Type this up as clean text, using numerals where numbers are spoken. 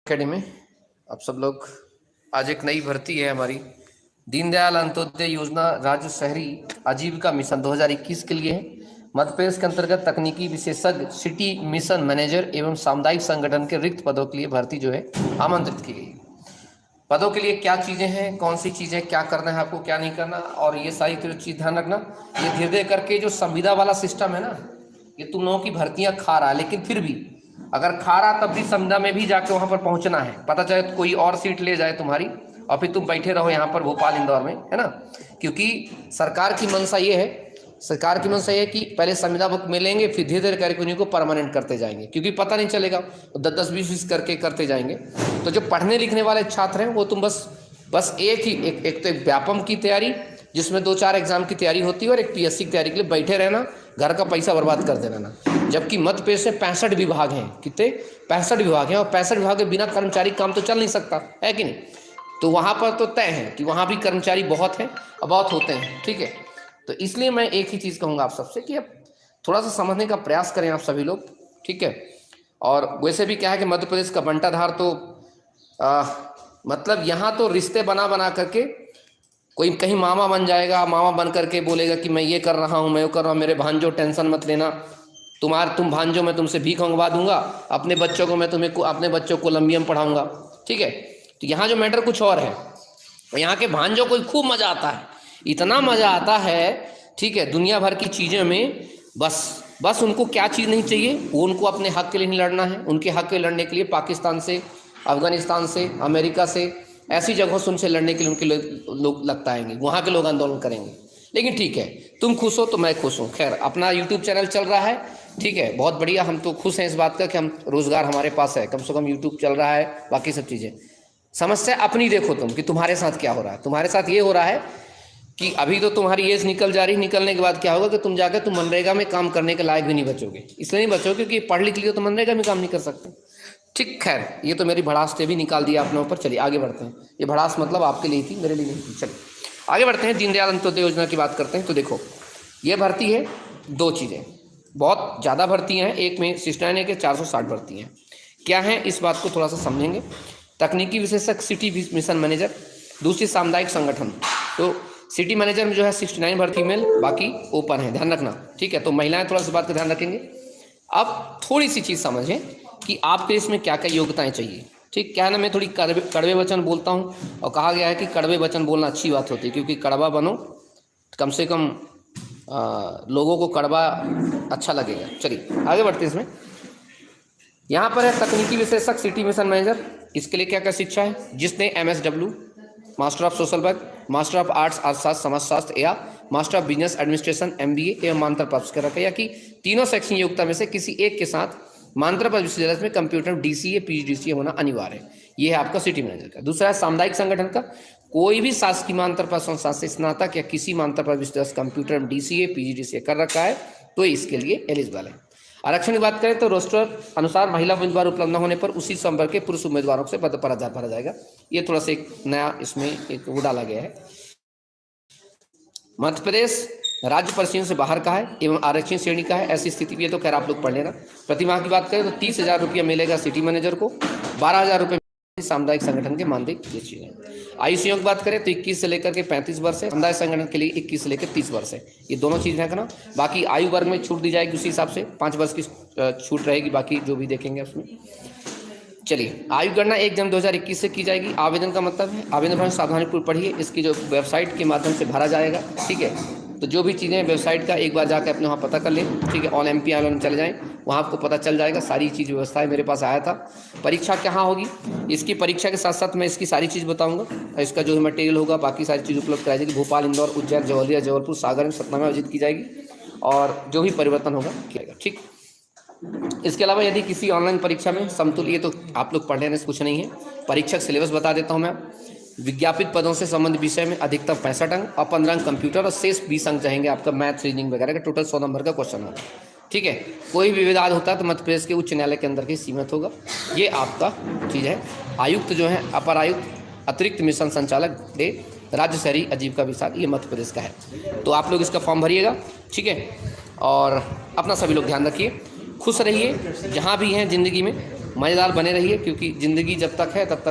Academy में आप सब लोग, आज एक नई भर्ती है हमारी दीनदयाल अंत्योदय योजना राज्य शहरी आजीविका मिशन 2021 के लिए है। मध्य प्रदेश के अंतर्गत तकनीकी विशेषज्ञ सिटी मिशन मैनेजर एवं सामुदायिक संगठन के रिक्त पदों के लिए भर्ती जो है आमंत्रित की गई। पदों के लिए क्या चीज़ें हैं, कौन सी चीज़ें, क्या करना है आपको, क्या नहीं करना, और ये सारी चीज़ ध्यान रखना। ये धीरे धीरे करके जो संविदा वाला सिस्टम है ना, ये तुम लोगों की भर्तियाँ खा रहा है, लेकिन फिर भी अगर खा रहा तब भी संविदा में भी जाके वहाँ पर पहुँचना है। पता चले तो कोई और सीट ले जाए तुम्हारी और फिर तुम बैठे रहो यहाँ पर भोपाल इंदौर में, है ना। क्योंकि सरकार की मंशा ये है, कि पहले संविदा मिलेंगे, फिर धीरे धीरे करके उन्हीं को परमानेंट करते जाएंगे, क्योंकि पता नहीं चलेगा, 10-10, 20-20 करके करते जाएंगे। तो जो पढ़ने लिखने वाले छात्र हैं वो तुम बस एक तो व्यापम की तैयारी जिसमें 2-4 एग्जाम की तैयारी होती है और एक पीएससी की तैयारी के लिए बैठे रहना, घर का पैसा बर्बाद कर देना ना। जबकि मध्य प्रदेश में 65 विभाग हैं। कितने? 65 विभाग हैं, और 65 विभाग के बिना कर्मचारी काम तो चल नहीं सकता है कि नहीं। तो वहाँ पर तो तय है कि वहाँ भी कर्मचारी बहुत हैं और बहुत होते हैं, ठीक है। तो इसलिए मैं एक ही चीज़ कहूँगा आप सबसे कि अब थोड़ा सा समझने का प्रयास करें आप सभी लोग, ठीक है। और वैसे भी क्या है कि मध्य प्रदेश का बंटाधार तो मतलब यहाँ तो रिश्ते बना करके कोई कहीं मामा बन जाएगा, मामा बन करके बोलेगा कि मैं ये कर रहा हूँ, मैं वो कर रहा हूँ, मेरे भांजो टेंशन मत लेना, तुम भांजो मैं तुमसे भीख मंगवा दूंगा, अपने बच्चों को मैं अपने बच्चों को कोलंबियम पढ़ाऊंगा, ठीक है। तो यहाँ जो मैटर कुछ और है, यहाँ के भांजों को खूब मज़ा आता है, इतना मज़ा आता है, ठीक है, दुनिया भर की चीज़ों में। बस उनको क्या चीज़ नहीं चाहिए, वो उनको अपने हक के लिए नहीं लड़ना है। उनके हक के लड़ने के लिए पाकिस्तान से, अफगानिस्तान से, अमेरिका से, ऐसी जगहों से उनसे लड़ने के लिए उनके लोग लगता आएंगे, वहाँ के लोग आंदोलन करेंगे। लेकिन ठीक है, तुम खुश हो तो मैं खुश हूँ। खैर, अपना यूट्यूब चैनल चल रहा है, ठीक है, बहुत बढ़िया। हम तो खुश हैं इस बात का कि हम रोज़गार हमारे पास है, कम से कम यूट्यूब चल रहा है, बाकी सब चीज़ें। समस्या अपनी देखो तुम कि तुम्हारे साथ क्या हो रहा है। तुम्हारे साथ ये हो रहा है कि अभी तो तुम्हारी एज निकल जा रही, निकलने के बाद क्या होगा कि तुम जाकर तुम मनरेगा में काम करने के लायक भी नहीं बचोगे। इसलिए नहीं बचोगे क्योंकि पढ़ लिख लियो तो मनरेगा में काम नहीं कर सकते, ठीक। खैर, ये तो मेरी भड़ास भी निकाल दिया आपने ऊपर। चलिए आगे बढ़ते हैं। ये भड़ास मतलब आपके लिए थी, मेरे लिए नहीं थी। चलिए आगे बढ़ते हैं, दीनदयाल अंत्योदय योजना की बात करते हैं। तो देखो, ये भर्ती है, 2 चीज़ें, बहुत ज़्यादा भर्ती हैं। एक में 69 के 460 भर्ती हैं। क्या है इस बात को थोड़ा सा समझेंगे। तकनीकी विशेषज्ञ सिटी मिशन मैनेजर, दूसरी सामुदायिक संगठन। तो सिटी मैनेजर में जो है 69 भर्ती मेल, बाकी ओपन है, ध्यान रखना, ठीक है। तो महिलाएं थोड़ा सा बात का ध्यान रखेंगे। अब थोड़ी सी चीज़ समझें कि आपके इसमें क्या क्या योग्यताएं चाहिए, ठीक। क्या है ना, मैं थोड़ी कड़वे वचन बोलता हूँ, और कहा गया है कि कड़वे वचन बोलना अच्छी बात होती है, क्योंकि कड़वा बनो, कम से कम लोगों को कड़वा अच्छा लगेगा। चलिए आगे बढ़ते हैं। इसमें यहाँ पर है तकनीकी विशेषज्ञ सिटी मिशन मैनेजर। इसके लिए क्या क्या शिक्षा है? जिसने MSW, master of social work, master of arts अर्थशास्त्र समाजशास्त्र या master of business administration MBA एवं मान्यता प्राप्त कर रखा है, या कि तीनों शैक्षणिक योग्यता में से किसी एक के साथ मान्यता प्राप्त विश्वविद्यालय में कंप्यूटर DCA PGDCA होना अनिवार्य है। ये है आपका सिटी मैनेजर का। दूसरा है सामुदायिक संगठन का। कोई भी शासकीय मान्यता प्राप्त संस्था से स्नातक या किसी मान्यता प्राप्त विश्वविद्यालय कंप्यूटर DCA PGDCA कर रखा है तो इसके लिए एलिजिबल है। आरक्षण की बात करें तो रोस्टर अनुसार महिला उम्मीदवार उपलब्ध न होने पर उसी संवर्ग के पुरुष उम्मीदवारों से पद पर आधार भरा जाएगा। ये थोड़ा सा एक नया इसमें एक वो डाला गया है। मध्य प्रदेश राज्य परिसीमा से बाहर का है एवं आरक्षण श्रेणी का है, ऐसी स्थिति भी है। तो खैर आप लोग पढ़ लेना। प्रतिमाह की बात करें तो 30,000 रुपया मिलेगा सिटी मैनेजर को, 12,000 रुपये सामुदायिक संगठन के मानदेय। ये चीज़ें। आयु सीमा की बात करें तो 21 से लेकर के 35 वर्ष है, सामुदायिक संगठन के लिए 21 से लेकर 30 वर्ष है। ये दोनों चीज़ रखना। बाकी आयु वर्ग में छूट दी जाएगी उसी हिसाब से, 5 वर्ष की छूट रहेगी, बाकी जो भी देखेंगे उसमें। चलिए, आयु गणना 1 जनवरी 2021 से की जाएगी। आवेदन का मतलब है, आवेदन भरने सावधानीपूर्वक पढ़िए, इसकी जो वेबसाइट के माध्यम से भरा जाएगा, ठीक है। तो जो भी चीज़ें वेबसाइट का एक बार जाकर अपने वहाँ पता कर लें, ठीक है। ऑन MP आंदोलन चले जाएँ, वहाँ आपको पता चल जाएगा सारी चीज़ व्यवस्था है। मेरे पास आया था। परीक्षा कहाँ होगी, इसकी परीक्षा के साथ साथ मैं इसकी सारी चीज़ बताऊँगा। इसका जो मटेरियल होगा, बाकी सारी चीज़ उपलब्ध कराई जाएगी। भोपाल, इंदौर, उज्जैन, जवलिया, जबलपुर, सागर में, सतना में आयोजित की जाएगी, और जो भी परिवर्तन होगा किया जाएगा, ठीक। इसके अलावा यदि किसी ऑनलाइन परीक्षा में समतुल्य, ये तो आप लोग पढ़ लेने से कुछ नहीं है। परीक्षक सिलेबस बता देता हूँ मैं। विज्ञापित पदों से संबंधित विषय में अधिकतम 65 अंक और 15 अंक कंप्यूटर, और शेष 20 अंक चाहेंगे आपका मैथ रीजनिंग वगैरह का। टोटल 100 नंबर का क्वेश्चन होगा, ठीक है। कोई भी विवाद होता है तो मध्य प्रदेश के उच्च न्यायालय के अंदर ही सीमित होगा। ये आपका चीज़ है। आयुक्त जो है अपर आयुक्त, अतिरिक्त मिशन संचालक राज्य शहरी आजीविका विभाग, ये मध्य प्रदेश का है। तो आप लोग इसका फॉर्म भरिएगा, ठीक है। और अपना सभी लोग ध्यान रखिए, खुश रहिए, जहाँ भी हैं ज़िंदगी में मज़ेदार बने रहिए, क्योंकि ज़िंदगी जब तक है तब तक